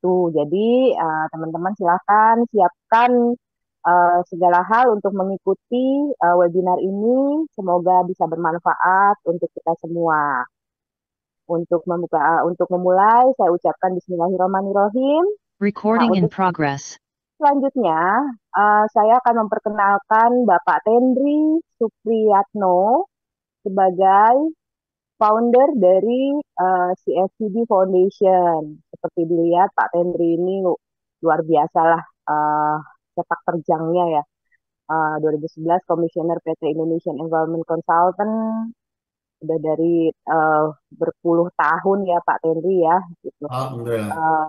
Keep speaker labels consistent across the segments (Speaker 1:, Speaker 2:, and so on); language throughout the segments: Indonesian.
Speaker 1: itu. Jadi teman-teman silakan siapkan segala hal untuk mengikuti webinar ini. Semoga bisa bermanfaat untuk kita semua. Untuk memulai, saya ucapkan Bismillahirrahmanirrahim. Nah,
Speaker 2: Recording in
Speaker 1: untuk
Speaker 2: progress.
Speaker 1: selanjutnya, saya akan memperkenalkan Bapak Tendri Supriyatno sebagai founder dari CSCD Foundation. Seperti dilihat, Pak Tendri ini luar biasa lah sepak terjangnya ya. 2011 Komisioner PT Indonesian Environment Consultant, udah dari berpuluh tahun ya Pak Tendri ya gitu.
Speaker 3: Alhamdulillah.
Speaker 1: Eh,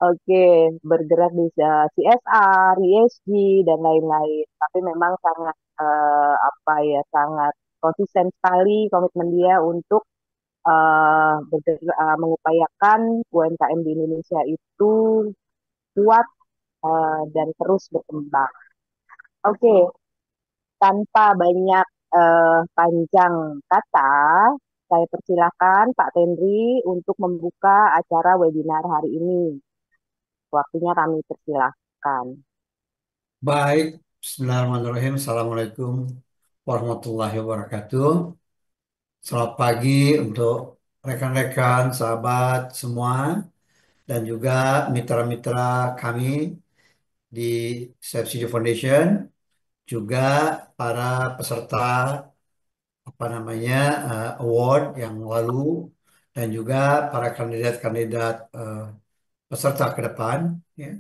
Speaker 1: Oke, bergerak di CSR, ESG dan lain-lain. Tapi memang sangat apa ya, sangat konsisten sekali komitmen dia untuk mengupayakan UMKM di Indonesia itu kuat dan terus berkembang. Oke, tanpa banyak panjang kata, saya persilakan Pak Tendri untuk membuka acara webinar hari ini. Waktunya kami persilahkan.
Speaker 3: Baik, Bismillahirrahmanirrahim. Assalamualaikum warahmatullahi wabarakatuh. Selamat pagi untuk rekan-rekan, sahabat semua, dan juga mitra-mitra kami di CFCD Foundation, juga para peserta award yang lalu, dan juga para kandidat-kandidat peserta ke depan. Ya.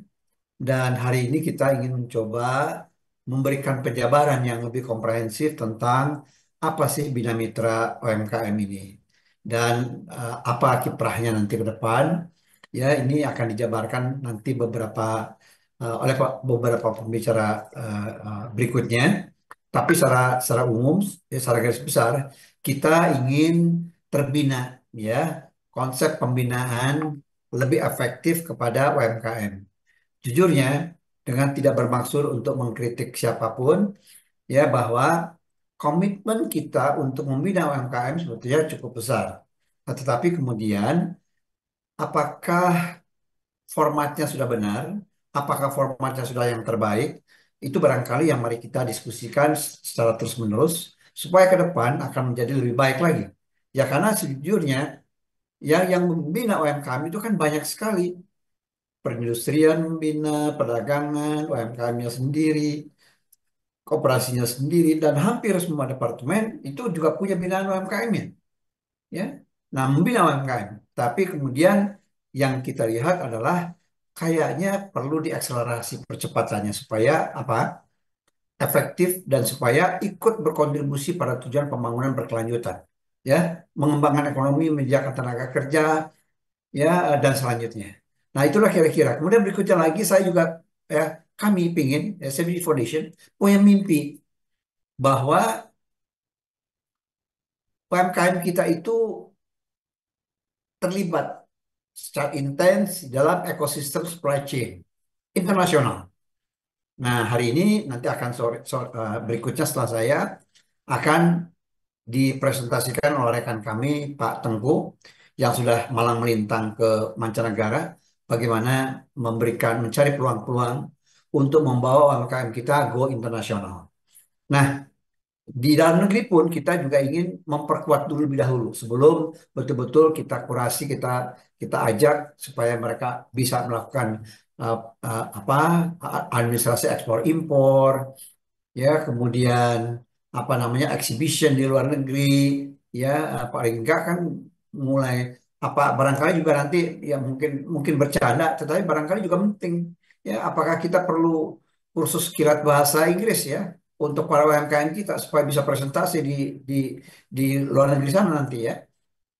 Speaker 3: Dan hari ini kita ingin mencoba memberikan penjabaran yang lebih komprehensif tentang apa sih Bina Mitra UMKM ini dan apa kiprahnya nanti ke depan. Ya, ini akan dijabarkan nanti oleh beberapa pembicara berikutnya. Tapi secara umum, ya, secara garis besar, kita ingin terbina, ya, konsep pembinaan lebih efektif kepada UMKM. Jujurnya, dengan tidak bermaksud untuk mengkritik siapapun, ya bahwa komitmen kita untuk membina UMKM sebetulnya cukup besar. Nah, tetapi kemudian, apakah formatnya sudah benar? Apakah formatnya sudah yang terbaik? Itu barangkali yang mari kita diskusikan secara terus-menerus supaya ke depan akan menjadi lebih baik lagi. Ya karena sejujurnya yang membina UMKM itu kan banyak sekali. Perindustrian membina, perdagangan, UMKM-nya sendiri, kooperasinya sendiri, dan hampir semua departemen itu juga punya binaan UMKM-nya. Ya. Nah, membina UMKM. Tapi kemudian yang kita lihat adalah kayaknya perlu diakselerasi percepatannya supaya apa? Efektif dan supaya ikut berkontribusi pada tujuan pembangunan berkelanjutan. Ya, mengembangkan ekonomi, menyediakan tenaga kerja, ya dan selanjutnya. Nah itulah kira-kira. Kemudian berikutnya lagi saya juga ya kami pingin SMG Foundation punya mimpi bahwa UMKM kita itu terlibat secara intens dalam ekosistem supply chain internasional. Nah hari ini nanti akan berikutnya setelah saya akan dipresentasikan oleh rekan kami Pak Tengku yang sudah malang melintang ke mancanegara bagaimana mencari peluang-peluang untuk membawa UMKM kita go internasional. Nah, di dalam negeri pun kita juga ingin memperkuat dulu lebih dahulu sebelum betul-betul kita kurasi, kita ajak supaya mereka bisa melakukan uh, apa administrasi ekspor impor, ya kemudian apa namanya exhibition di luar negeri, ya paling enggak kan mulai apa barangkali juga nanti ya mungkin mungkin bercanda tetapi barangkali juga penting, ya apakah kita perlu kursus kilat bahasa Inggris ya untuk para UMKM kita supaya bisa presentasi di di luar negeri sana nanti ya.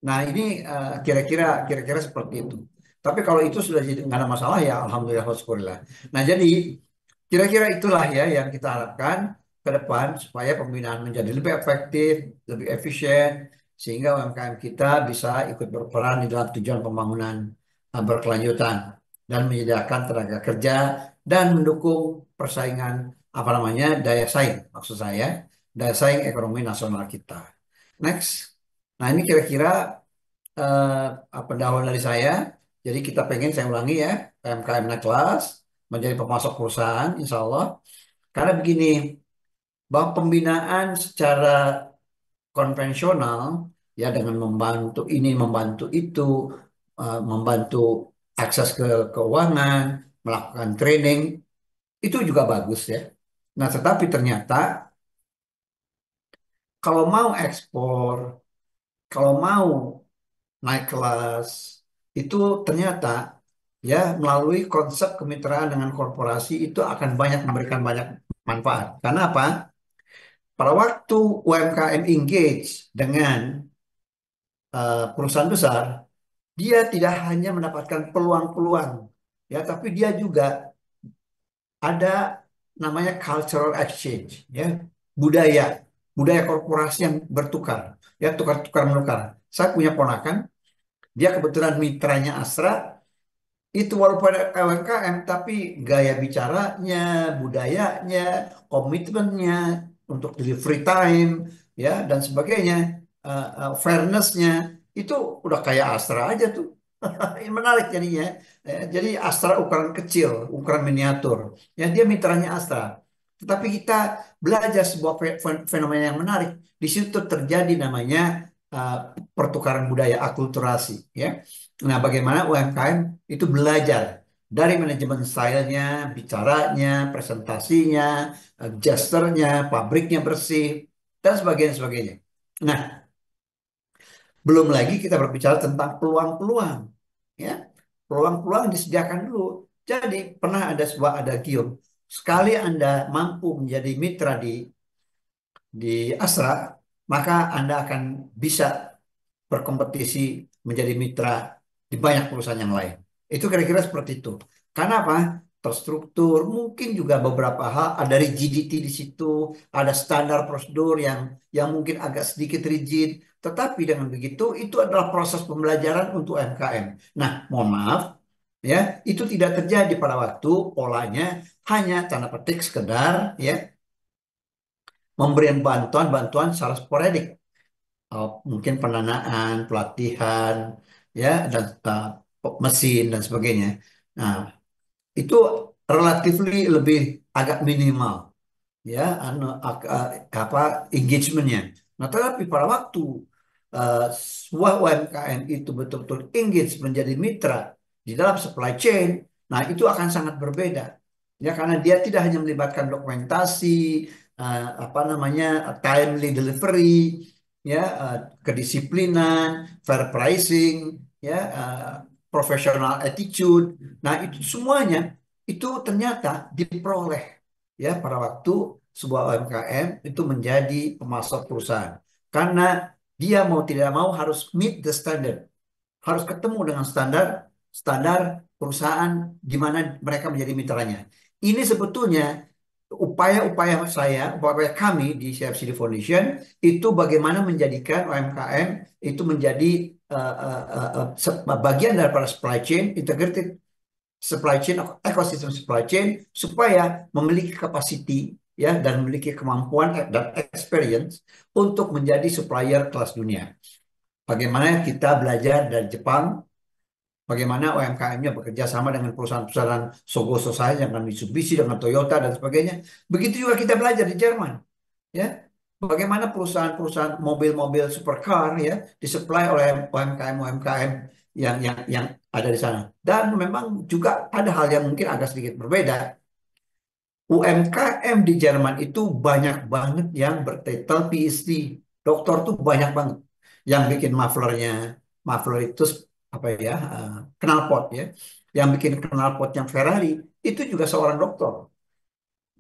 Speaker 3: Nah ini kira-kira seperti itu. Tapi kalau itu sudah jadi nggak ada masalah ya alhamdulillah wa syukurillah. Nah jadi kira-kira itulah ya yang kita harapkan ke depan supaya pembinaan menjadi lebih efektif, lebih efisien, sehingga UMKM kita bisa ikut berperan di dalam tujuan pembangunan berkelanjutan dan menyediakan tenaga kerja dan mendukung persaingan apa namanya daya saing maksud saya daya saing ekonomi nasional kita. Next, nah ini kira-kira pendahuluan dari saya. Jadi kita pengen, saya ulangi ya, UMKM naik kelas, menjadi pemasok perusahaan, insya Allah. Karena begini, bahwa pembinaan secara konvensional, ya dengan membantu ini, membantu itu, membantu akses ke keuangan, melakukan training, itu juga bagus ya. Nah, tetapi ternyata kalau mau ekspor, kalau mau naik kelas, itu ternyata ya melalui konsep kemitraan dengan korporasi itu akan banyak memberikan banyak manfaat. Karena apa? Pada waktu UMKM engage dengan perusahaan besar, dia tidak hanya mendapatkan peluang-peluang, ya, tapi dia juga ada namanya cultural exchange, ya, budaya, budaya korporasi yang bertukar, ya, tukar-tukar menukar. Saya punya ponakan, dia kebetulan mitranya Astra, itu walaupun UMKM, tapi gaya bicaranya, budayanya, komitmennya untuk delivery time, ya, dan sebagainya, fairnessnya, itu udah kayak Astra aja tuh. Ini menarik jadinya. Jadi Astra ukuran kecil, ukuran miniatur. Ya, dia mitranya Astra. Tetapi kita belajar sebuah fenomena yang menarik. Di situ terjadi namanya uh, pertukaran budaya, akulturasi. Ya. Nah, bagaimana UMKM itu belajar dari manajemen stylenya, bicaranya, presentasinya, gesturnya, pabriknya bersih, dan sebagainya, sebagainya. Nah, belum lagi kita berbicara tentang peluang-peluang, ya. Peluang-peluang disediakan dulu. Jadi pernah ada sebuah adagium, sekali Anda mampu menjadi mitra di Astra, maka Anda akan bisa berkompetisi menjadi mitra di banyak perusahaan yang lain. Itu kira-kira seperti itu. Karena apa? Terstruktur, mungkin juga beberapa hal, ada rigidity di situ, ada standar prosedur yang mungkin agak sedikit rigid, tetapi dengan begitu itu adalah proses pembelajaran untuk UMKM. Nah, mohon maaf, ya, itu tidak terjadi pada waktu polanya hanya tanda petik sekedar ya memberikan bantuan-bantuan secara sporadik. Mungkin pendanaan, pelatihan, ya, dan mesin dan sebagainya. Nah, itu relatively lebih agak minimal, ya, apa engagementnya. Nah, tetapi pada waktu uh, sebuah UMKM itu betul-betul engage menjadi mitra di dalam supply chain, nah itu akan sangat berbeda, ya, karena dia tidak hanya melibatkan dokumentasi, apa namanya, timely delivery, ya, kedisiplinan, fair pricing, ya, professional attitude. Nah, itu semuanya itu ternyata diperoleh, ya, pada waktu sebuah UMKM itu menjadi pemasok perusahaan. Karena dia mau tidak mau harus meet the standard, harus ketemu dengan standar standar perusahaan di mana mereka menjadi mitranya. Ini sebetulnya upaya-upaya saya, upaya kami di CFCD Foundation itu bagaimana menjadikan UMKM itu menjadi bagian daripada supply chain, integrated supply chain, ekosistem supply chain, supaya memiliki capacity, ya, dan memiliki kemampuan dan experience untuk menjadi supplier kelas dunia. Bagaimana kita belajar dari Jepang, bagaimana UMKM-nya bekerja sama dengan perusahaan-perusahaan Sogo Sosai, dengan Mitsubishi, dengan Toyota dan sebagainya. Begitu juga kita belajar di Jerman, ya. Bagaimana perusahaan-perusahaan mobil-mobil supercar, ya, disuplai oleh UMKM-UMKM yang ada di sana. Dan memang juga ada hal yang mungkin agak sedikit berbeda. UMKM di Jerman itu banyak banget yang bertitel PhD. Doktor tuh banyak banget. Yang bikin mufflernya, muffler itu apa ya, knalpot, ya. Yang bikin knalpot yang Ferrari itu juga seorang doktor,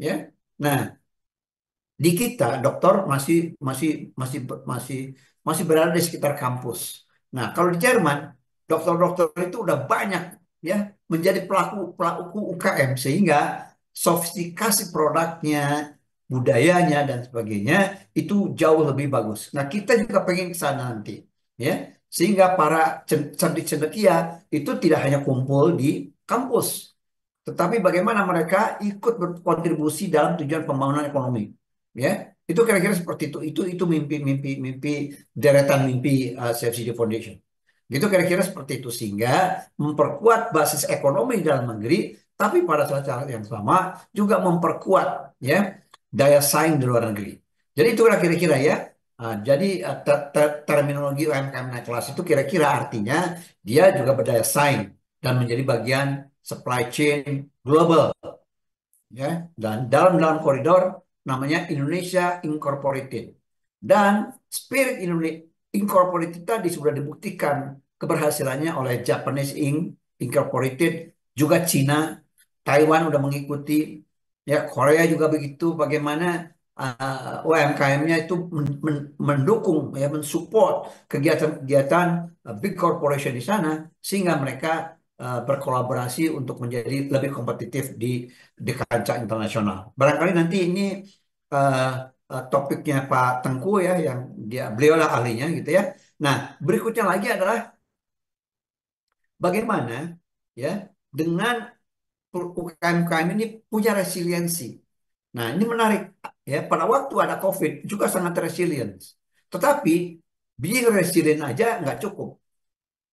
Speaker 3: ya. Nah, di kita dokter masih masih masih masih masih berada di sekitar kampus. Nah, kalau di Jerman dokter-dokter itu udah banyak, ya, menjadi pelaku pelaku UKM, sehingga sofistikasi produknya, budayanya dan sebagainya itu jauh lebih bagus. Nah, kita juga pengen ke sana nanti, ya, sehingga para cendekia itu tidak hanya kumpul di kampus, tetapi bagaimana mereka ikut berkontribusi dalam tujuan pembangunan ekonomi, ya. Itu kira-kira seperti itu mimpi-mimpi, mimpi deretan mimpi CFCD Foundation. Gitu kira-kira seperti itu sehingga memperkuat basis ekonomi di dalam negeri, tapi pada saat yang sama juga memperkuat ya daya saing di luar negeri. Jadi itu kira-kira ya. Jadi terminologi UMKM naik kelas itu kira-kira artinya dia juga berdaya saing dan menjadi bagian supply chain global ya, dan dalam dalam koridor namanya Indonesia Incorporated, dan spirit Indonesia Incorporated tadi sudah dibuktikan keberhasilannya oleh Japanese Incorporated, juga Cina, Taiwan udah mengikuti, ya Korea juga begitu. Bagaimana UMKM-nya itu mendukung ya, mensupport kegiatan-kegiatan big corporation di sana sehingga mereka berkolaborasi untuk menjadi lebih kompetitif di kancah internasional. Barangkali nanti ini eh, topiknya Pak Tengku ya, yang beliau lah ahlinya gitu ya. Nah, berikutnya lagi adalah bagaimana ya dengan UKM-UKM ini punya resiliensi. Nah, ini menarik ya. Pada waktu ada COVID juga sangat resilient. Tetapi being resilient aja nggak cukup.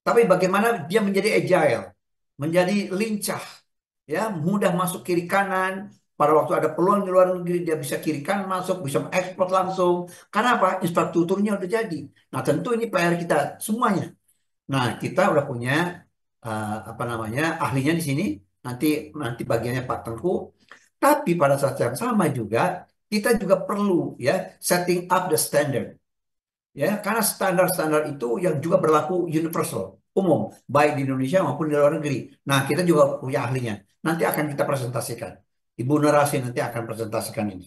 Speaker 3: Tapi bagaimana dia menjadi agile, menjadi lincah, ya mudah masuk kiri kanan. Pada waktu ada peluang di luar negeri dia bisa kiri kanan masuk, bisa ekspor langsung. Karena apa? Infrastrukturnya udah jadi. Nah, tentu ini PR kita semuanya. Nah, kita udah punya apa namanya ahlinya di sini. Nanti nanti bagiannya Pak Tengku. Tapi pada saat yang sama juga kita juga perlu ya setting up the standard, ya karena standar-standar itu yang juga berlaku universal, umum, baik di Indonesia maupun di luar negeri. Nah, kita juga punya ahlinya, nanti akan kita presentasikan. Ibu Narasi nanti akan presentasikan ini.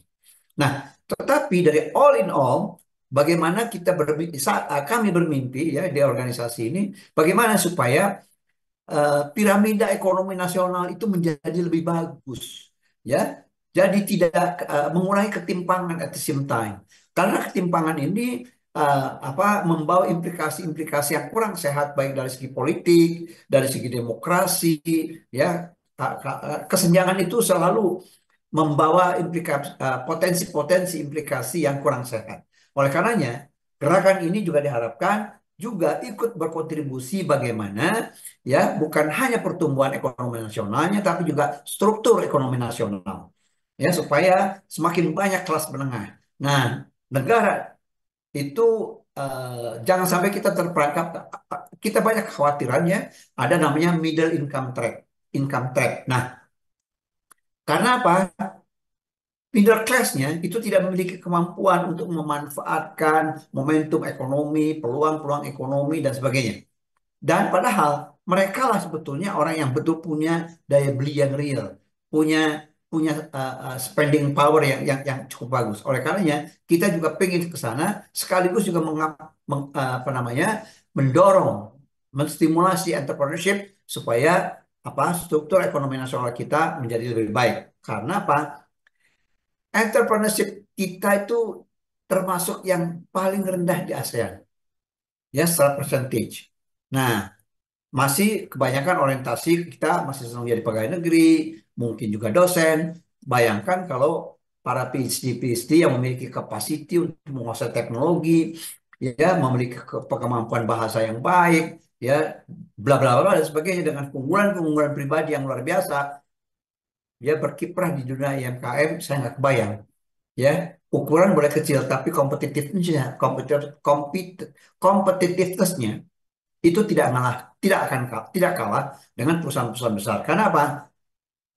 Speaker 3: Nah, tetapi dari all in all, bagaimana kita bermimpi, kami bermimpi ya di organisasi ini, bagaimana supaya piramida ekonomi nasional itu menjadi lebih bagus, ya. Jadi tidak mengurangi ketimpangan at the same time. Karena ketimpangan ini apa membawa implikasi-implikasi yang kurang sehat baik dari segi politik, dari segi demokrasi, ya. Kesenjangan itu selalu membawa implikasi potensi-potensi implikasi yang kurang sehat. Oleh karenanya, gerakan ini juga diharapkan juga ikut berkontribusi bagaimana ya bukan hanya pertumbuhan ekonomi nasionalnya tapi juga struktur ekonomi nasional ya supaya semakin banyak kelas menengah. Nah, negara itu jangan sampai kita terperangkap, kita banyak kekhawatirannya ada namanya middle income trap. Nah, karena apa? Middle class-nya itu tidak memiliki kemampuan untuk memanfaatkan momentum ekonomi, peluang-peluang ekonomi dan sebagainya. Dan padahal mereka lah sebetulnya orang yang betul punya daya beli yang real, punya punya spending power yang cukup bagus. Oleh karenanya kita juga pengen ke sana sekaligus juga apa namanya mendorong, menstimulasi entrepreneurship supaya apa struktur ekonomi nasional kita menjadi lebih baik. Karena apa? Entrepreneurship kita itu termasuk yang paling rendah di ASEAN, ya secara percentage. Nah, masih kebanyakan orientasi kita masih senang jadi pegawai negeri, mungkin juga dosen. Bayangkan kalau para PhD yang memiliki kapasiti untuk menguasai teknologi, ya memiliki kemampuan bahasa yang baik, ya bla bla bla dan sebagainya dengan keunggulan-keunggulan pribadi yang luar biasa, dia berkiprah di dunia IMKM, saya nggak kebayang. Ya, ukuran boleh kecil, tapi kompetitivenessnya itu tidak kalah dengan perusahaan-perusahaan besar. Karena apa?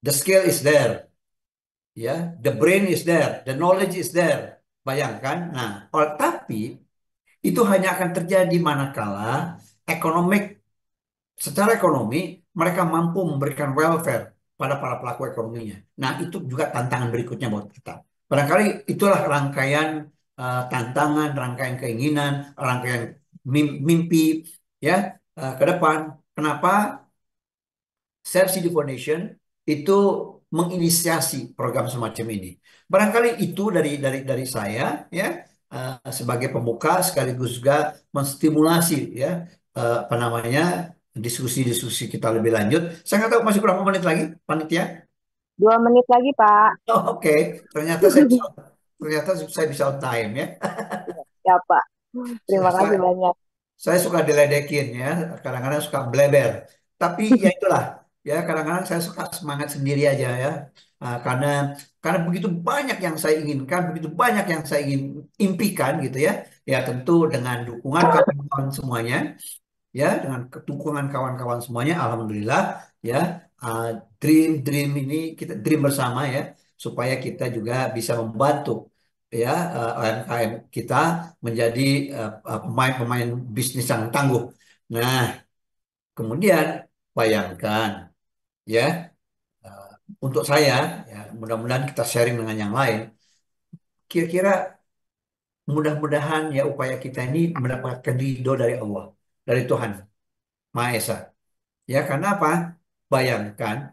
Speaker 3: The scale is there, ya, the brain is there, the knowledge is there. Bayangkan. Nah, tapi itu hanya akan terjadi manakala ekonomik, secara ekonomi mereka mampu memberikan welfare pada para pelaku ekonominya. Nah, itu juga tantangan berikutnya buat kita. Barangkali itulah rangkaian tantangan, rangkaian keinginan, rangkaian mimpi ya ke depan. Kenapa Save City Foundation itu menginisiasi program semacam ini. Barangkali itu dari saya ya sebagai pembuka sekaligus juga menstimulasi ya apa namanya diskusi-diskusi kita lebih lanjut. Saya nggak tahu masih berapa menit lagi, panitia.
Speaker 1: 2 menit lagi, Pak.
Speaker 3: Oh, oke, ternyata saya bisa on time ya.
Speaker 1: Ya, Pak. Terima kasih
Speaker 3: Saya,
Speaker 1: banyak.
Speaker 3: saya suka diledekin ya, kadang-kadang suka bleber. Tapi ya itulah, ya kadang-kadang saya suka semangat sendiri aja ya. Karena begitu banyak yang saya inginkan, begitu banyak yang saya ingin impikan gitu ya. Ya tentu dengan dukungan kawan-kawan semuanya, ya dengan dukungan kawan-kawan semuanya, alhamdulillah ya. uh, dream ini kita dream bersama ya, supaya kita juga bisa membantu ya UMKM kita menjadi pemain-pemain bisnis yang tangguh. Nah, kemudian bayangkan ya, uh, untuk saya ya, mudah-mudahan kita sharing dengan yang lain. Kira-kira mudah-mudahan ya upaya kita ini mendapatkan ridho dari Allah, dari Tuhan Maha Esa. Ya, karena apa? Bayangkan,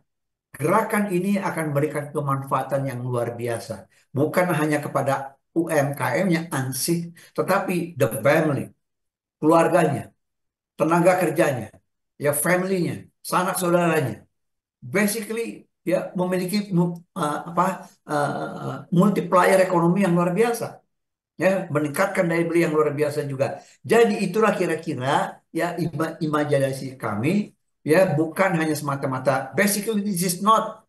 Speaker 3: gerakan ini akan memberikan kemanfaatan yang luar biasa. Bukan hanya kepada UMKM-nya ansih, tetapi the family, keluarganya, tenaga kerjanya, ya family-nya, sanak saudaranya. Basically, ya memiliki multiplier ekonomi yang luar biasa, ya meningkatkan daya beli yang luar biasa juga. Jadi itulah kira-kira ya imajinasi kami, ya bukan hanya semata-mata, basically this is not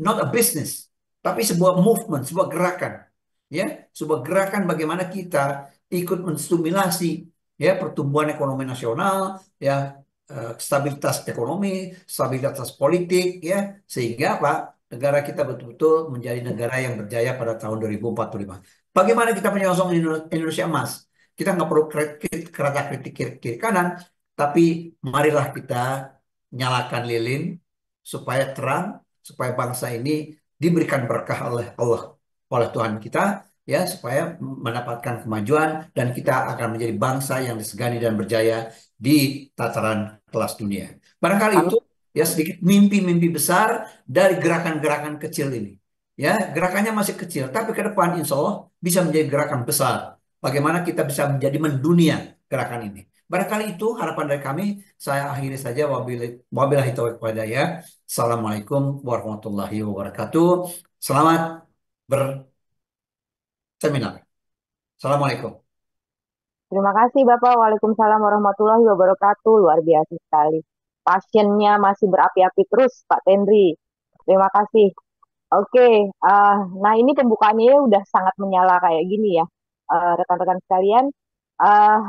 Speaker 3: a business, tapi sebuah movement, sebuah gerakan, ya sebuah gerakan bagaimana kita ikut menstimulasi ya pertumbuhan ekonomi nasional, ya stabilitas ekonomi, stabilitas politik, ya sehingga apa, negara kita betul-betul menjadi negara yang berjaya pada tahun 2045. Bagaimana kita menyongsong Indonesia emas? Kita nggak perlu kerata kritik kiri kanan, tapi marilah kita nyalakan lilin supaya terang, supaya bangsa ini diberikan berkah oleh Allah, oleh Tuhan kita, ya supaya mendapatkan kemajuan dan kita akan menjadi bangsa yang disegani dan berjaya di tataran kelas dunia. Barangkali
Speaker 1: Amin.
Speaker 3: itu ya sedikit mimpi-mimpi besar dari gerakan-gerakan kecil ini. Ya, gerakannya masih kecil, tapi ke depan insya Allah bisa menjadi gerakan besar. Bagaimana kita bisa menjadi mendunia gerakan ini. Barangkali itu harapan dari kami. Saya akhiri saja, wabillahi taufiq wal hidayah. Assalamualaikum warahmatullahi wabarakatuh. Selamat berseminar. Assalamualaikum.
Speaker 1: Terima kasih Bapak. Waalaikumsalam warahmatullahi wabarakatuh. Luar biasa sekali. Pasiennya masih berapi-api terus, Pak Tendri. Terima kasih. Oke, nah ini pembukaannya udah sangat menyala kayak gini ya. Rekan-rekan sekalian,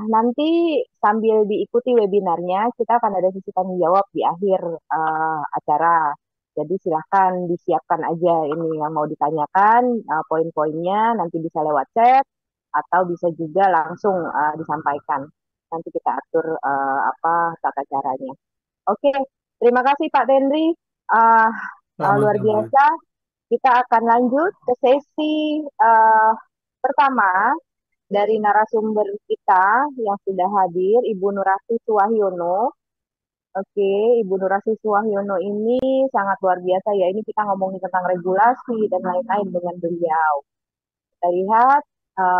Speaker 1: nanti sambil diikuti webinarnya, kita akan ada sesi tanya jawab di akhir acara. Jadi silahkan disiapkan aja ini yang mau ditanyakan, poin-poinnya nanti bisa lewat chat atau bisa juga langsung disampaikan. Nanti kita atur apa tata caranya. Oke, terima kasih Pak Tendri. Uh, Luar
Speaker 3: Sama-sama.
Speaker 1: biasa. Kita akan lanjut ke sesi pertama dari narasumber kita yang sudah hadir, Ibu Nurasi Suwahyono. Oke, Ibu Nurasi Suwahyono ini sangat luar biasa ya. Ini kita ngomongin tentang regulasi dan lain-lain dengan beliau. Kita lihat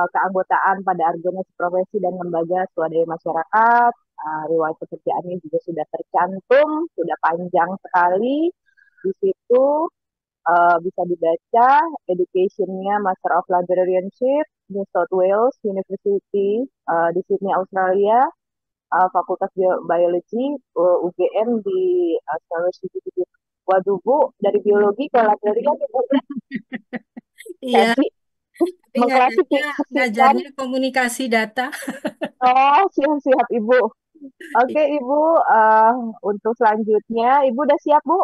Speaker 1: keanggotaan pada organisasi profesi dan lembaga swadaya masyarakat. Riwayat pekerjaannya juga sudah tercantum, sudah panjang sekali. Di situ bisa dibaca education-nya Master of Librarianship New South Wales University di Sydney Australia, Fakultas Biologi UGM di University. Waduh Bu, dari biologi ke librarian Bu.
Speaker 2: Iya,
Speaker 1: Jadi
Speaker 2: tapi
Speaker 1: mengklasifikasikan.
Speaker 2: ngajarnya komunikasi data.
Speaker 1: Oh, siap-siap Ibu. Oke Ibu, uh, untuk selanjutnya Ibu udah siap Bu?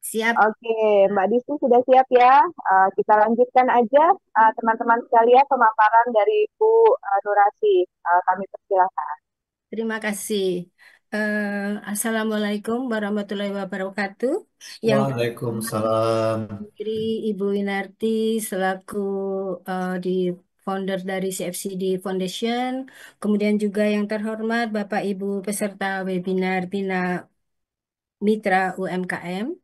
Speaker 2: Siap.
Speaker 1: Oke, Mbak Disti sudah siap ya? Kita lanjutkan aja teman-teman sekalian pemaparan dari Bu Nurasi. Kami persilakan.
Speaker 2: Terima kasih. Assalamualaikum warahmatullahi wabarakatuh. Yang
Speaker 3: Waalaikumsalam.
Speaker 2: Putri Ibu Winarti selaku di founder dari CFCD Foundation, kemudian juga yang terhormat Bapak Ibu peserta webinar Bina Mitra UMKM.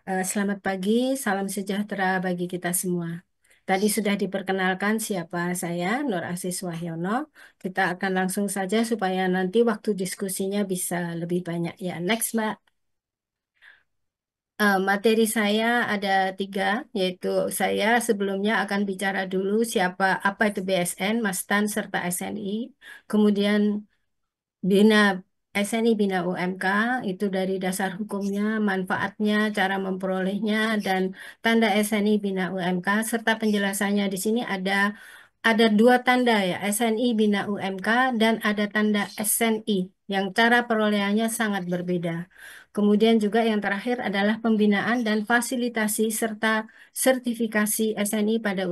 Speaker 2: Selamat pagi, salam sejahtera bagi kita semua. Tadi sudah diperkenalkan siapa saya, Nur Asis Wahyono. Kita akan langsung saja supaya nanti waktu diskusinya bisa lebih banyak ya. Next, Mbak. Materi saya ada 3, yaitu saya sebelumnya akan bicara dulu apa itu BSN, Mastan, serta SNI. Kemudian Bina SNI Bina UMK itu dari dasar hukumnya, manfaatnya, cara memperolehnya, dan tanda SNI Bina UMK serta penjelasannya di sini ada dua tanda ya, SNI Bina UMK dan ada tanda SNI yang cara perolehannya sangat berbeda. Kemudian juga yang terakhir adalah pembinaan dan fasilitasi serta sertifikasi SNI pada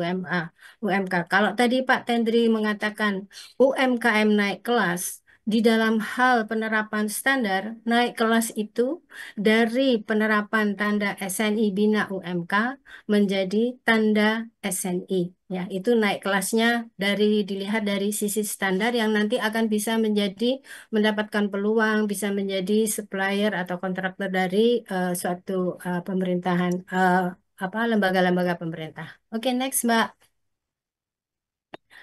Speaker 2: UMK. Kalau tadi Pak Tendri mengatakan UMKM naik kelas, di dalam hal penerapan standar, naik kelas itu dari penerapan tanda SNI Bina UMK menjadi tanda SNI. Ya, itu naik kelasnya dilihat dari sisi standar yang nanti akan bisa mendapatkan peluang, bisa menjadi supplier atau kontraktor dari suatu pemerintahan lembaga-lembaga pemerintah. Oke, next, Mbak.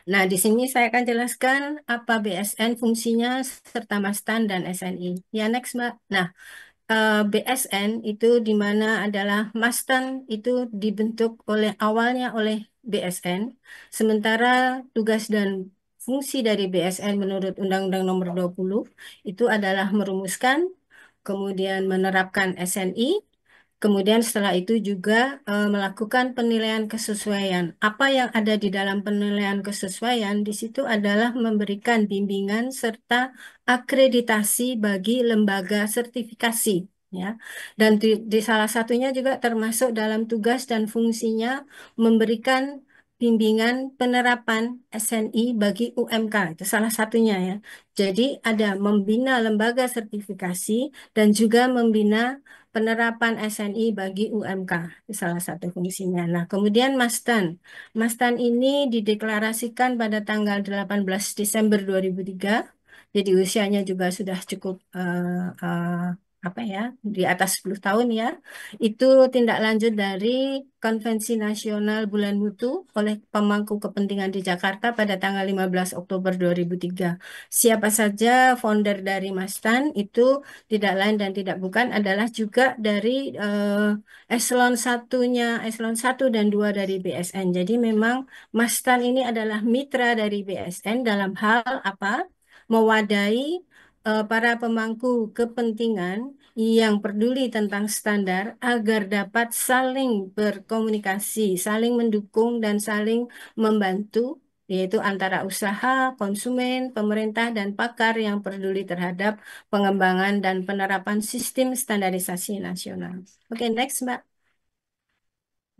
Speaker 2: Nah, di sini saya akan jelaskan apa BSN fungsinya serta Mastan dan SNI. Ya, next, Mbak. Nah, BSN itu di mana adalah Mastan itu dibentuk awalnya oleh BSN, sementara tugas dan fungsi dari BSN menurut Undang-Undang Nomor 20 itu adalah merumuskan, kemudian menerapkan SNI. Kemudian setelah itu juga melakukan penilaian kesesuaian. Apa yang ada di dalam penilaian kesesuaian di situ adalah memberikan bimbingan serta akreditasi bagi lembaga sertifikasi, ya. Dan di salah satunya juga termasuk dalam tugas dan fungsinya memberikan bimbingan penerapan SNI bagi UMK. Itu salah satunya ya. Jadi ada membina lembaga sertifikasi dan juga membina penerapan SNI bagi UMK, itu salah satu fungsinya. Nah, kemudian Mastan. Mastan ini dideklarasikan pada tanggal 18 Desember 2003. Jadi usianya juga sudah cukup apa ya, di atas 10 tahun ya. Itu tindak lanjut dari Konvensi Nasional Bulan Mutu oleh pemangku kepentingan di Jakarta pada tanggal 15 Oktober 2003. Siapa saja founder dari Mastan itu tidak lain dan tidak bukan adalah juga dari eselon satu dan 2 dari BSN. Jadi memang Mastan ini adalah mitra dari BSN dalam hal apa? Mewadahi para pemangku kepentingan yang peduli tentang standar agar dapat saling berkomunikasi, saling mendukung dan saling membantu, yaitu antara usaha, konsumen, pemerintah, dan pakar yang peduli terhadap pengembangan dan penerapan sistem standarisasi nasional. Oke, next, Mbak.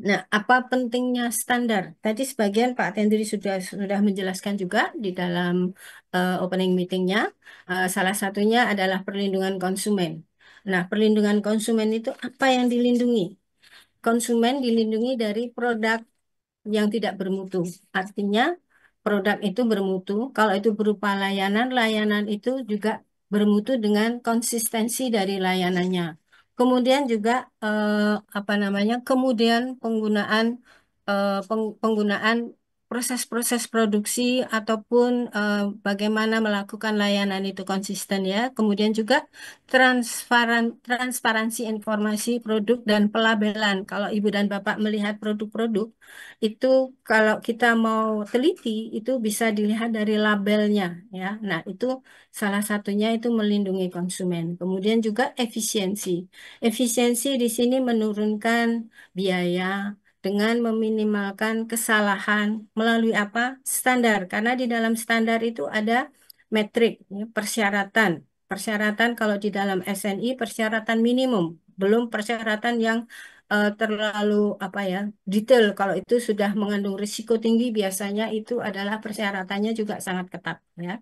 Speaker 2: Nah, apa pentingnya standar? Tadi sebagian Pak Tendri sudah menjelaskan juga di dalam opening meetingnya. Salah satunya adalah perlindungan konsumen. Nah, perlindungan konsumen itu apa yang dilindungi? Konsumen dilindungi dari produk yang tidak bermutu. Artinya produk itu bermutu. Kalau itu berupa layanan, layanan itu juga bermutu dengan konsistensi dari layanannya. Kemudian juga apa namanya? Kemudian penggunaan proses-proses produksi ataupun bagaimana melakukan layanan itu konsisten ya. Kemudian juga transparansi informasi produk dan pelabelan. Kalau Ibu dan Bapak melihat produk-produk itu kalau kita mau teliti itu bisa dilihat dari labelnya ya. Nah, itu salah satunya itu melindungi konsumen. Kemudian juga efisiensi. Efisiensi di sini menurunkan biaya dengan meminimalkan kesalahan melalui apa? Standar. Karena di dalam standar itu ada metrik, ya, persyaratan. Persyaratan kalau di dalam SNI persyaratan minimum, belum persyaratan yang terlalu apa ya detail. Kalau itu sudah mengandung risiko tinggi, biasanya itu adalah persyaratannya juga sangat ketat, ya.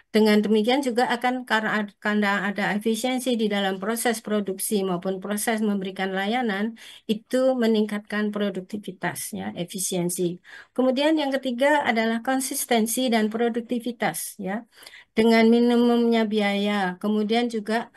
Speaker 2: Dengan demikian juga akan karena ada efisiensi di dalam proses produksi maupun proses memberikan layanan, itu meningkatkan produktivitas, ya, efisiensi. Kemudian yang ketiga adalah konsistensi dan produktivitas, ya. Dengan minimumnya biaya, kemudian juga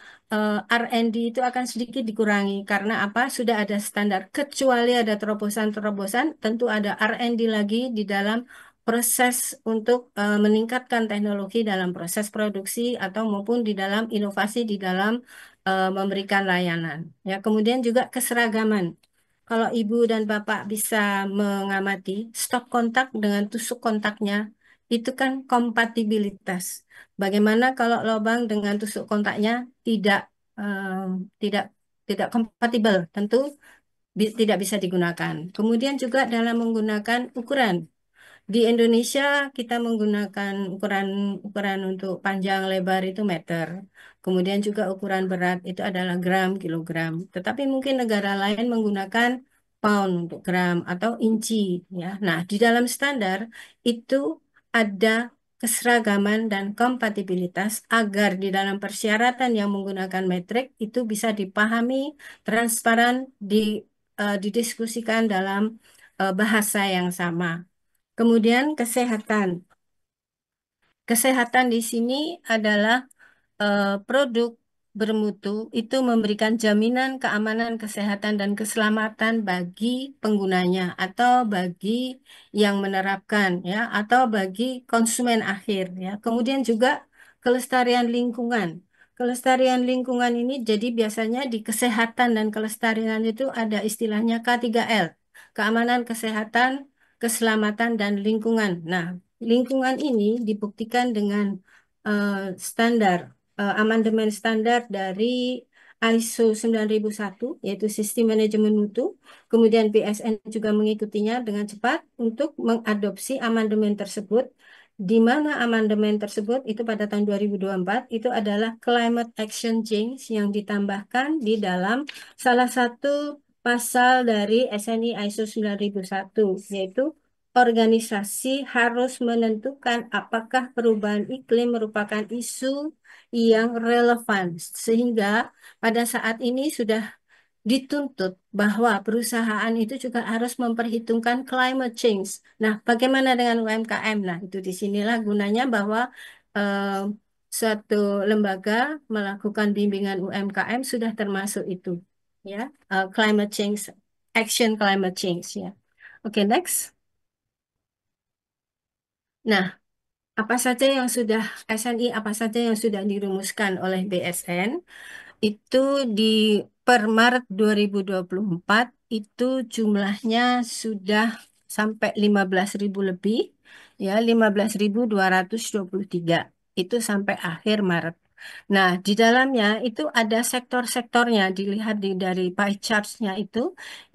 Speaker 2: R&D itu akan sedikit dikurangi karena apa? Sudah ada standar. Kecuali ada terobosan-terobosan, tentu ada R&D lagi di dalam proses untuk meningkatkan teknologi dalam proses produksi atau maupun di dalam inovasi di dalam memberikan layanan. Ya, kemudian juga keseragaman. Kalau Ibu dan Bapak bisa mengamati stop kontak dengan tusuk kontaknya itu kan kompatibilitas. Bagaimana kalau lubang dengan tusuk kontaknya tidak eh, tidak tidak kompatibel? Tentu tidak bisa digunakan. Kemudian juga dalam menggunakan ukuran. Di Indonesia kita menggunakan ukuran ukuran untuk panjang lebar itu meter. Kemudian juga ukuran berat itu adalah gram, kilogram. Tetapi mungkin negara lain menggunakan pound untuk gram atau inci ya. Nah, di dalam standar itu ada keseragaman dan kompatibilitas agar di dalam persyaratan yang menggunakan metrik itu bisa dipahami, transparan, didiskusikan dalam bahasa yang sama. Kemudian kesehatan. Kesehatan di sini adalah produk bermutu itu memberikan jaminan keamanan kesehatan dan keselamatan bagi penggunanya atau bagi yang menerapkan ya atau bagi konsumen akhir ya. Kemudian juga kelestarian lingkungan. Kelestarian lingkungan ini jadi biasanya di kesehatan dan kelestarian itu ada istilahnya K3L. Keamanan kesehatan, keselamatan dan lingkungan. Nah, lingkungan ini dibuktikan dengan standar amandemen standar dari ISO 9001 yaitu Sistem Manajemen Mutu. Kemudian BSN juga mengikutinya dengan cepat untuk mengadopsi amandemen tersebut di mana amandemen tersebut itu pada tahun 2024 itu adalah Climate Action Change yang ditambahkan di dalam salah satu pasal dari SNI ISO 9001 yaitu organisasi harus menentukan apakah perubahan iklim merupakan isu yang relevan, sehingga pada saat ini sudah dituntut bahwa perusahaan itu juga harus memperhitungkan climate change. Nah, bagaimana dengan UMKM? Nah, itu disinilah gunanya bahwa eh, suatu lembaga melakukan bimbingan UMKM sudah termasuk itu, ya, climate change, action climate change, ya. Oke, next. Nah, apa saja yang sudah SNI, apa saja yang sudah dirumuskan oleh BSN itu di per Maret 2024 itu jumlahnya sudah sampai 15.000 lebih, ya 15.223 itu sampai akhir Maret. Nah, di dalamnya itu ada sektor-sektornya, dilihat dari pie charts-nya itu,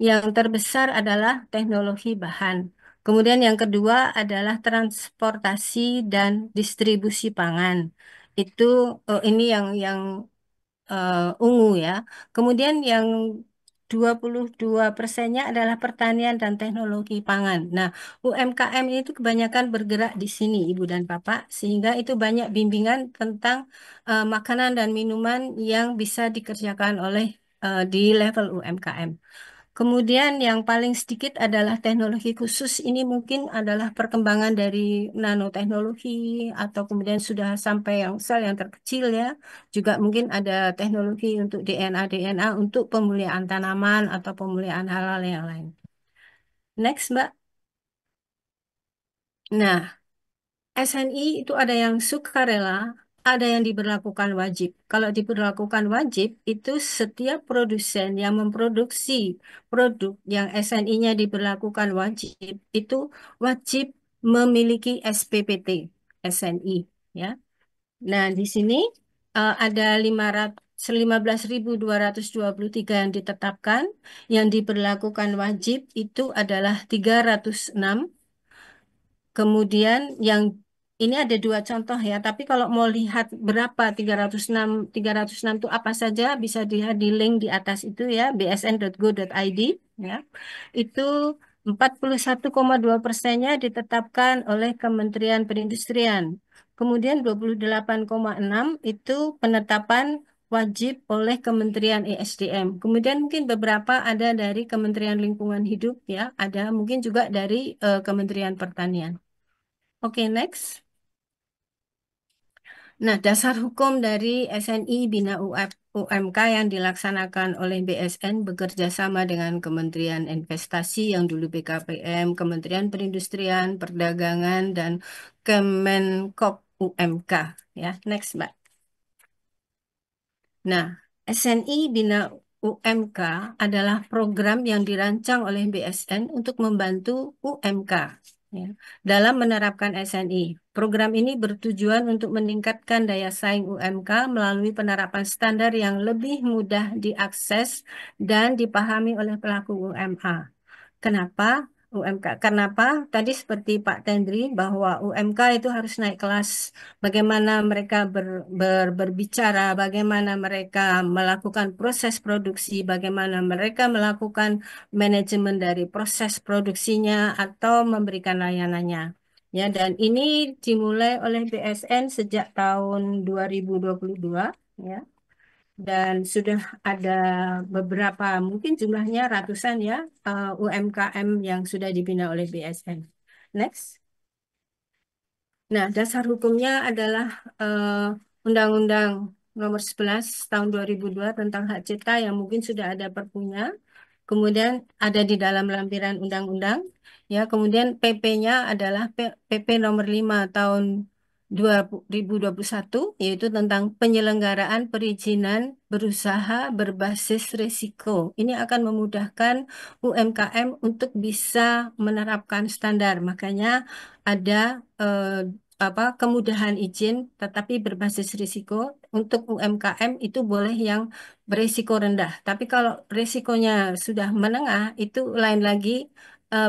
Speaker 2: yang terbesar adalah teknologi bahan. Kemudian yang kedua adalah transportasi dan distribusi pangan. Itu ini yang ungu ya. Kemudian yang 22%-nya adalah pertanian dan teknologi pangan. Nah, UMKM itu kebanyakan bergerak di sini, Ibu dan Bapak, sehingga itu banyak bimbingan tentang makanan dan minuman yang bisa dikerjakan oleh di level UMKM. Kemudian yang paling sedikit adalah teknologi khusus. Ini mungkin adalah perkembangan dari nanoteknologi atau kemudian sudah sampai yang sel yang terkecil ya. Juga mungkin ada teknologi untuk DNA untuk pemulihan tanaman atau pemulihan hal-hal yang lain. Next, Mbak. Nah, SNI itu ada yang sukarela, ada yang diberlakukan wajib. Kalau diberlakukan wajib, itu setiap produsen yang memproduksi produk yang SNI-nya diberlakukan wajib, itu wajib memiliki SPPT SNI. Ya. Nah, di sini ada 15.223 yang ditetapkan, yang diberlakukan wajib itu adalah 306. Kemudian yang ini ada dua contoh ya, tapi kalau mau lihat berapa 306 itu apa saja bisa dilihat di link di atas itu ya, bsn.go.id ya. Itu 41,2%-nya ditetapkan oleh Kementerian Perindustrian. Kemudian 28,6 itu penetapan wajib oleh Kementerian ESDM. Kemudian mungkin beberapa ada dari Kementerian Lingkungan Hidup ya, ada mungkin juga dari Kementerian Pertanian. Oke, next. Nah, dasar hukum dari SNI Bina UMK yang dilaksanakan oleh BSN bekerja sama dengan Kementerian Investasi yang dulu BKPM, Kementerian Perindustrian, Perdagangan, dan Kemenkop UMK. Ya, next, Mbak. Nah, SNI Bina UMK adalah program yang dirancang oleh BSN untuk membantu UMK. ya, dalam menerapkan SNI. Program ini bertujuan untuk meningkatkan daya saing UMK melalui penerapan standar yang lebih mudah diakses dan dipahami oleh pelaku UMA. Kenapa UMK? Kenapa? Tadi seperti Pak Tendri bahwa UMK itu harus naik kelas. Bagaimana mereka berbicara, bagaimana mereka melakukan proses produksi, bagaimana mereka melakukan manajemen dari proses produksinya atau memberikan layanannya. Ya, dan ini dimulai oleh BSN sejak tahun 2022, ya. Dan sudah ada beberapa, mungkin jumlahnya ratusan ya, UMKM yang sudah dibina oleh BSN. Next. Nah, dasar hukumnya adalah eh, Undang-Undang Nomor 11 Tahun 2002 tentang hak cipta yang mungkin sudah ada perpunya. Kemudian ada di dalam lampiran undang-undang. Ya, kemudian PP-nya adalah PP Nomor 5 Tahun 2021, yaitu tentang penyelenggaraan perizinan berusaha berbasis risiko. Ini akan memudahkan UMKM untuk bisa menerapkan standar. Makanya ada kemudahan izin tetapi berbasis risiko untuk UMKM itu boleh yang berisiko rendah. Tapi kalau risikonya sudah menengah itu lain lagi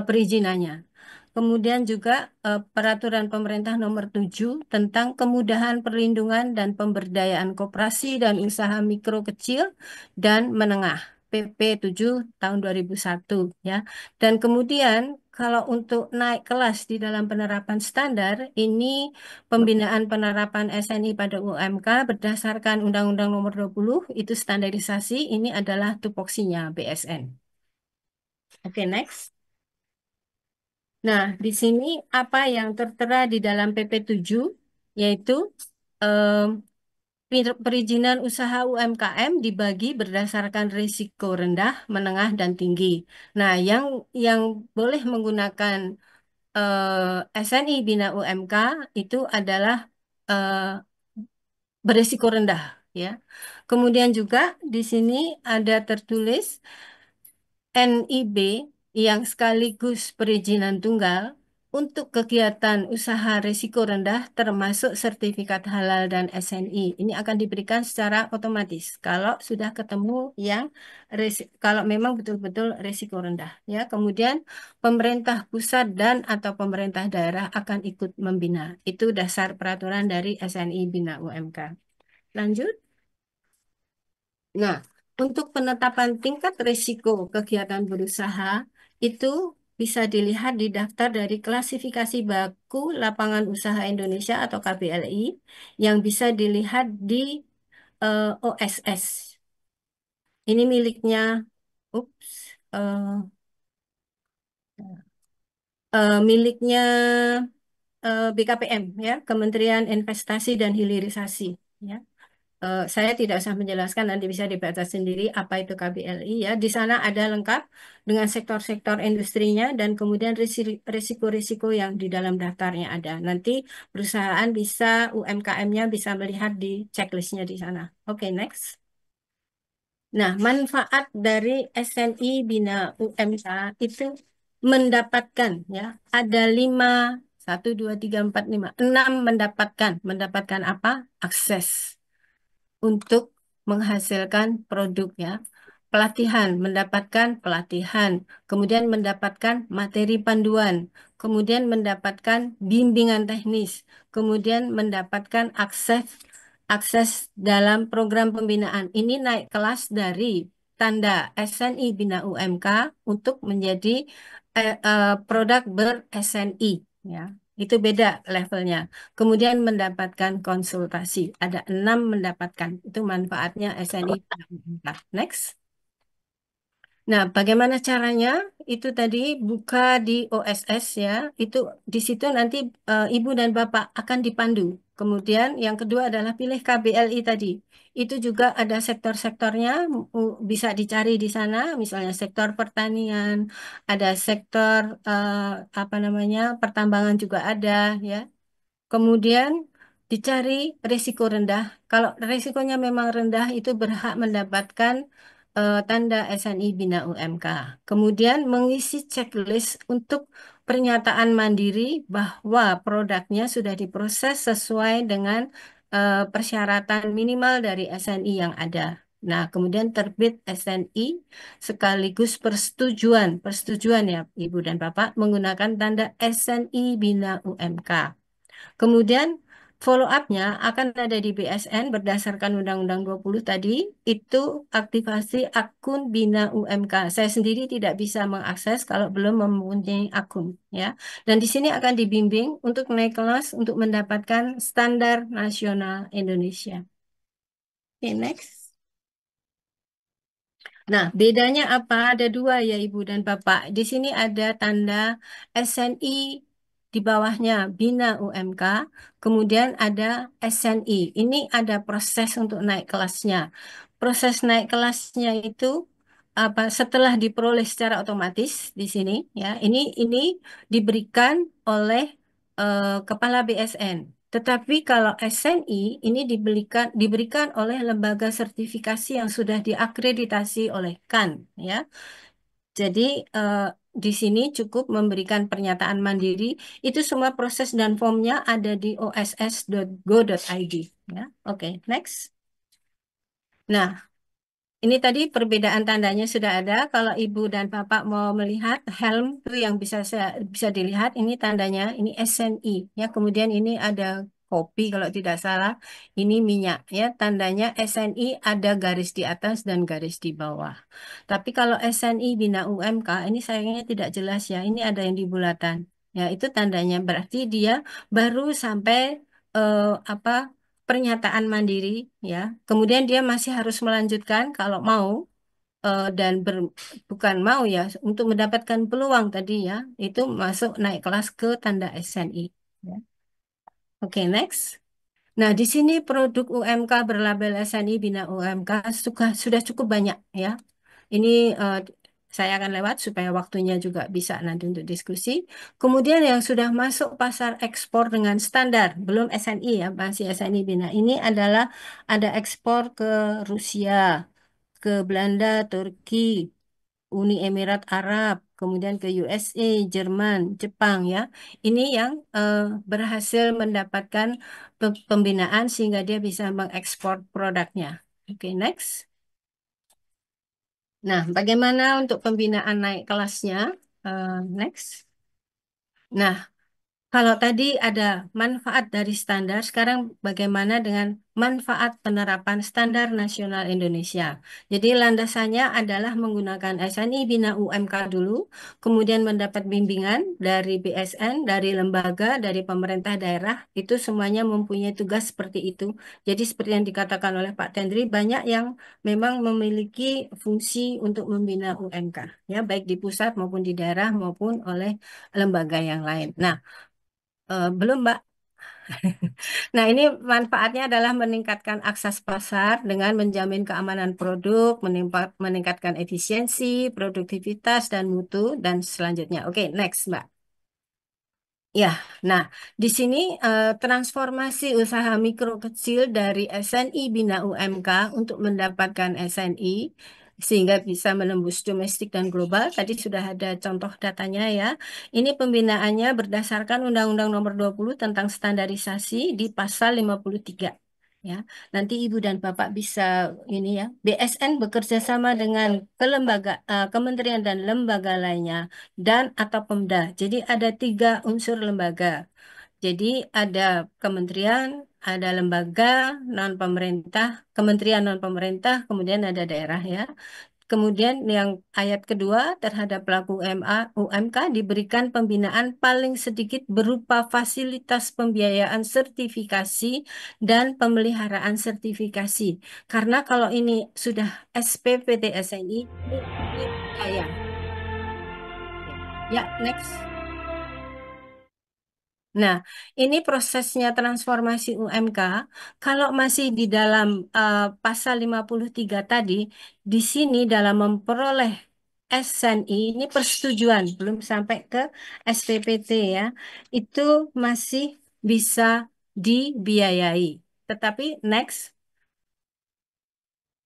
Speaker 2: perizinannya. Kemudian juga Peraturan Pemerintah Nomor 7 tentang kemudahan perlindungan dan pemberdayaan koperasi dan usaha mikro kecil dan menengah. PP 7 tahun 2001 ya. Dan kemudian kalau untuk naik kelas di dalam penerapan standar, ini pembinaan penerapan SNI pada UMK berdasarkan Undang-Undang Nomor 20 itu standarisasi, ini adalah tupoksinya BSN. Oke, next. Nah, di sini apa yang tertera di dalam PP 7 yaitu eh, perizinan usaha UMKM dibagi berdasarkan risiko rendah, menengah, dan tinggi. Nah, yang boleh menggunakan SNI Bina UMK itu adalah eh, berisiko rendah, ya. Kemudian juga di sini ada tertulis NIB yang sekaligus perizinan tunggal untuk kegiatan usaha risiko rendah termasuk sertifikat halal dan SNI. Ini akan diberikan secara otomatis kalau sudah ketemu yang kalau memang betul-betul risiko rendah, ya. Kemudian pemerintah pusat dan atau pemerintah daerah akan ikut membina. Itu dasar peraturan dari SNI Bina UMK. Lanjut. Nah, untuk penetapan tingkat risiko kegiatan berusaha itu bisa dilihat di daftar dari klasifikasi baku lapangan usaha Indonesia atau KBLI yang bisa dilihat di OSS. Ini miliknya, ups, miliknya BKPM ya, Kementerian Investasi dan Hilirisasi ya. Saya tidak usah menjelaskan, nanti bisa dibaca sendiri apa itu KBLI ya. Di sana ada lengkap dengan sektor-sektor industrinya dan kemudian risiko-risiko yang di dalam daftarnya ada. Nanti perusahaan bisa, UMKM-nya bisa melihat di checklistnya di sana. Oke, next. Nah, manfaat dari SNI Bina UMK itu mendapatkan ya, ada 5, 1, 2, 3, 4, 5, 6 mendapatkan apa? Akses untuk menghasilkan produk ya. Pelatihan, mendapatkan pelatihan, kemudian mendapatkan materi panduan, kemudian mendapatkan bimbingan teknis, kemudian mendapatkan akses akses dalam program pembinaan. Ini naik kelas dari tanda SNI Bina UMK untuk menjadi produk ber-SNI ya. Itu beda levelnya. Kemudian mendapatkan konsultasi. Ada 6 mendapatkan. Itu manfaatnya SNI. Next. Nah, bagaimana caranya? Itu tadi buka di OSS ya. Itu di situ nanti Ibu dan Bapak akan dipandu. Kemudian yang kedua adalah pilih KBLI tadi. Itu juga ada sektor-sektornya bisa dicari di sana, misalnya sektor pertanian, ada sektor apa namanya? Pertambangan juga ada ya. Kemudian dicari risiko rendah. Kalau risikonya memang rendah, itu berhak mendapatkan tanda SNI Bina UMK. Kemudian mengisi checklist untuk pernyataan mandiri bahwa produknya sudah diproses sesuai dengan persyaratan minimal dari SNI yang ada. Nah, kemudian terbit SNI sekaligus persetujuan ya Ibu dan Bapak menggunakan tanda SNI Bina UMK. Kemudian follow up-nya akan ada di BSN berdasarkan Undang-Undang 20 tadi, itu aktivasi akun Bina UMK. Saya sendiri tidak bisa mengakses kalau belum mempunyai akun ya. Dan di sini akan dibimbing untuk naik kelas untuk mendapatkan standar nasional Indonesia. Oke, next. Nah, bedanya apa? Ada dua ya Ibu dan Bapak. Di sini ada tanda SNI di bawahnya Bina UMK, kemudian ada SNI. Ini ada proses untuk naik kelasnya. Proses naik kelasnya itu apa? Setelah diperoleh secara otomatis di sini ya. Ini diberikan oleh Kepala BSN. Tetapi kalau SNI ini diberikan oleh lembaga sertifikasi yang sudah diakreditasi oleh CAN ya. Jadi eh, di sini cukup memberikan pernyataan mandiri. Itu semua proses dan formnya ada di oss.go.id ya. Oke, next. Nah, ini tadi perbedaan tandanya sudah ada. Kalau Ibu dan Bapak mau melihat helm itu yang bisa dilihat ini tandanya ini SNI ya. Kemudian ini ada kopi kalau tidak salah. Ini minyak ya. Tandanya SNI ada garis di atas dan garis di bawah. Tapi kalau SNI Bina UMK ini sayangnya tidak jelas ya. Ini ada yang di bulatan. Ya, itu tandanya berarti dia baru sampai eh, apa pernyataan mandiri ya. Kemudian dia masih harus melanjutkan kalau mau dan bukan mau ya untuk mendapatkan peluang tadi ya itu masuk naik kelas ke tanda SNI. Ya. Oke, next. Nah, di sini produk UMK berlabel SNI Bina UMK sudah cukup banyak ya. Ini saya akan lewat supaya waktunya juga bisa nanti untuk diskusi. Kemudian yang sudah masuk pasar ekspor dengan standar, belum SNI ya, masih SNI Bina. Ini adalah ada ekspor ke Rusia, ke Belanda, Turki, Uni Emirat Arab, kemudian ke USA, Jerman, Jepang ya. Ini yang berhasil mendapatkan pembinaan sehingga dia bisa mengekspor produknya. Oke, next. Nah, bagaimana untuk pembinaan naik kelasnya? Next. Nah, kalau tadi ada manfaat dari standar, sekarang bagaimana dengan manfaat penerapan standar nasional Indonesia? Jadi landasannya adalah menggunakan SNI Bina UMK dulu, kemudian mendapat bimbingan dari BSN, dari lembaga, dari pemerintah daerah, itu semuanya mempunyai tugas seperti itu. Jadi seperti yang dikatakan oleh Pak Tendri, banyak yang memang memiliki fungsi untuk membina UMK, ya baik di pusat maupun di daerah maupun oleh lembaga yang lain. Nah, belum, Mbak. Nah, ini manfaatnya adalah meningkatkan akses pasar dengan menjamin keamanan produk, meningkatkan efisiensi, produktivitas, dan mutu, dan selanjutnya. Oke, next, Mbak. Ya, nah di sini transformasi usaha mikro kecil dari SNI Bina UMK untuk mendapatkan SNI sehingga bisa menembus domestik dan global. Tadi sudah ada contoh datanya ya. Ini pembinaannya berdasarkan Undang-Undang Nomor 20 tentang standarisasi di pasal 53. Ya, nanti Ibu dan Bapak bisa ini ya. BSN bekerja sama dengan kementerian dan lembaga lainnya dan atau Pemda. Jadi ada tiga unsur lembaga. Jadi ada kementerian, ada lembaga non pemerintah, kementerian non pemerintah, kemudian ada daerah ya. Kemudian yang ayat kedua terhadap pelaku UMK diberikan pembinaan paling sedikit berupa fasilitas pembiayaan sertifikasi dan pemeliharaan sertifikasi. Karena kalau ini sudah SPPT SNI, ini biaya. Ya, next. Nah, ini prosesnya transformasi UMK. Kalau masih di dalam pasal 53 tadi, di sini dalam memperoleh SNI, ini persetujuan, belum sampai ke SPPT ya, itu masih bisa dibiayai. Tetapi next,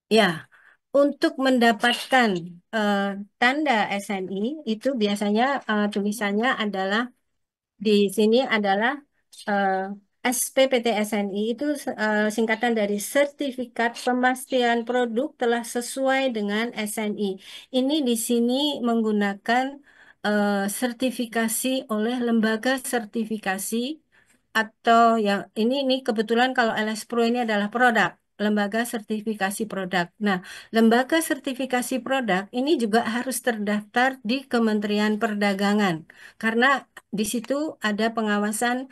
Speaker 2: ya. untuk mendapatkan tanda SNI itu biasanya tulisannya adalah di sini adalah SPPT SNI itu singkatan dari Sertifikat Pemastian Produk telah sesuai dengan SNI. Ini di sini menggunakan sertifikasi oleh lembaga sertifikasi atau yang ini kebetulan kalau LS Pro ini adalah produk, lembaga sertifikasi produk. Nah, lembaga sertifikasi produk ini juga harus terdaftar di Kementerian Perdagangan karena di situ ada pengawasan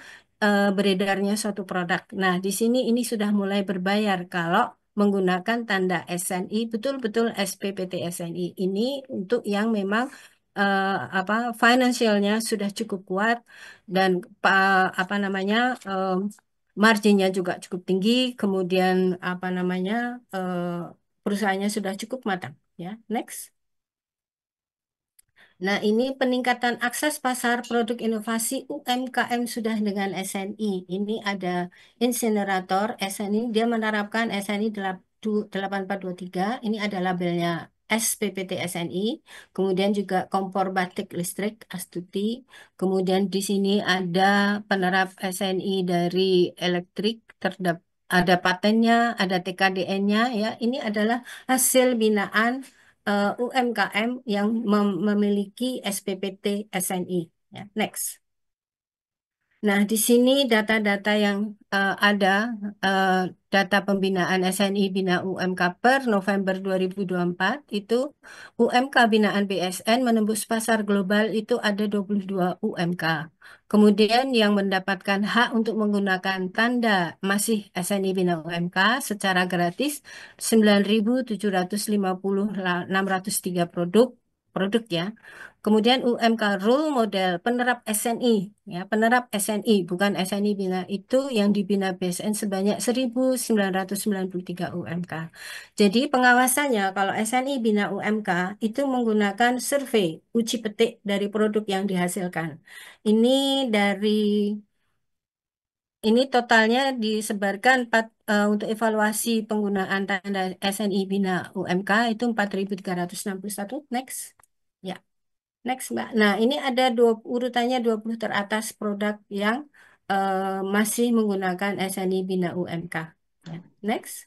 Speaker 2: beredarnya suatu produk. Nah, di sini ini sudah mulai berbayar kalau menggunakan tanda SNI, betul-betul SPPT SNI ini untuk yang memang financialnya sudah cukup kuat dan apa namanya marginnya juga cukup tinggi, kemudian apa namanya perusahaannya sudah cukup matang. Ya, next. Nah, ini peningkatan akses pasar produk inovasi UMKM sudah dengan SNI. Ini ada insinerator SNI, dia menerapkan SNI 8423. Ini ada labelnya SPPT SNI. Kemudian juga kompor batik listrik Astuti. Kemudian di sini ada penerap SNI dari elektrik terdapat ada patennya, ada TKDN-nya ya. Ini adalah hasil binaan UMKM yang memiliki SPPT SNI. Ya, next. Nah, di sini data-data yang ada, uh, data pembinaan SNI Bina UMK per November 2024, itu UMK binaan BSN menembus pasar global itu ada 22 UMK. Kemudian yang mendapatkan hak untuk menggunakan tanda masih SNI Bina UMK secara gratis 9.750.603 produk ya. Kemudian UMK role model penerap SNI ya, penerap SNI bukan SNI Bina itu yang dibina BSN sebanyak 1.993 UMK. Jadi pengawasannya kalau SNI Bina UMK itu menggunakan survei uji petik dari produk yang dihasilkan. Ini dari Ini totalnya disebarkan untuk evaluasi penggunaan tanda SNI Bina UMK itu 4.361. Next. Ya. Next, Mbak. Nah, ini ada urutannya 20 teratas produk yang masih menggunakan SNI Bina UMK. Ya. Next.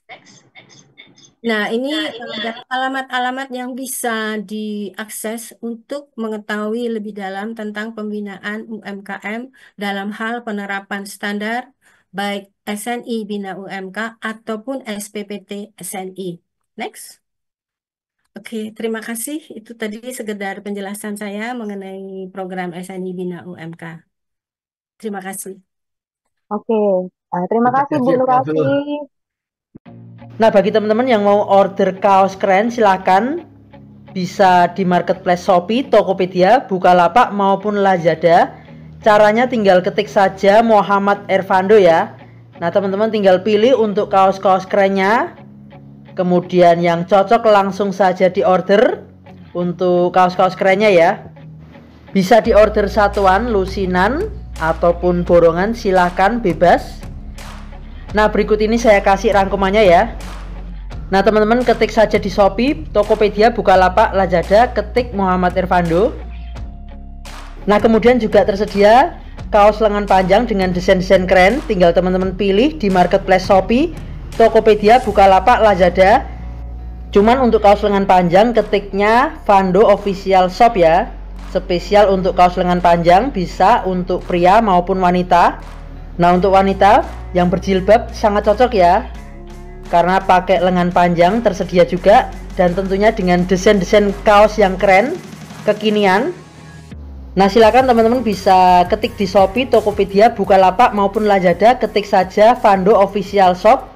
Speaker 2: Nah, ini adalah alamat-alamat yang bisa diakses untuk mengetahui lebih dalam tentang pembinaan UMKM dalam hal penerapan standar baik SNI Bina UMK ataupun SPPT SNI. Next. Oke, terima kasih. Itu tadi sekedar penjelasan saya mengenai program SNI Bina UMK. Terima kasih.
Speaker 1: Oke, terima kasih Bu Nurati.
Speaker 4: Nah, bagi teman-teman yang mau order kaos keren, silakan bisa di marketplace Shopee, Tokopedia, Bukalapak maupun Lazada. Caranya tinggal ketik saja Muhammad Ervando ya. Nah, teman-teman tinggal pilih untuk kaos-kaos kerennya. Kemudian yang cocok langsung saja di order untuk kaos-kaos kerennya ya. Bisa di order satuan, lusinan ataupun borongan, silahkan bebas. Nah, berikut ini saya kasih rangkumannya ya. Nah, teman-teman ketik saja di Shopee, Tokopedia, Bukalapak, Lazada, ketik Muhammad Ervando. Nah, kemudian juga tersedia kaos lengan panjang dengan desain-desain keren. Tinggal teman-teman pilih di marketplace Shopee, Tokopedia, Bukalapak, Lazada. Cuman untuk kaos lengan panjang ketiknya Vando Official Shop ya. Spesial untuk kaos lengan panjang, bisa untuk pria maupun wanita. Nah, untuk wanita yang berjilbab sangat cocok ya, karena pakai lengan panjang tersedia juga, dan tentunya dengan desain-desain kaos yang keren, kekinian. Nah, silakan teman-teman bisa ketik di Shopee, Tokopedia, Bukalapak maupun Lazada, ketik saja Vando Official Shop.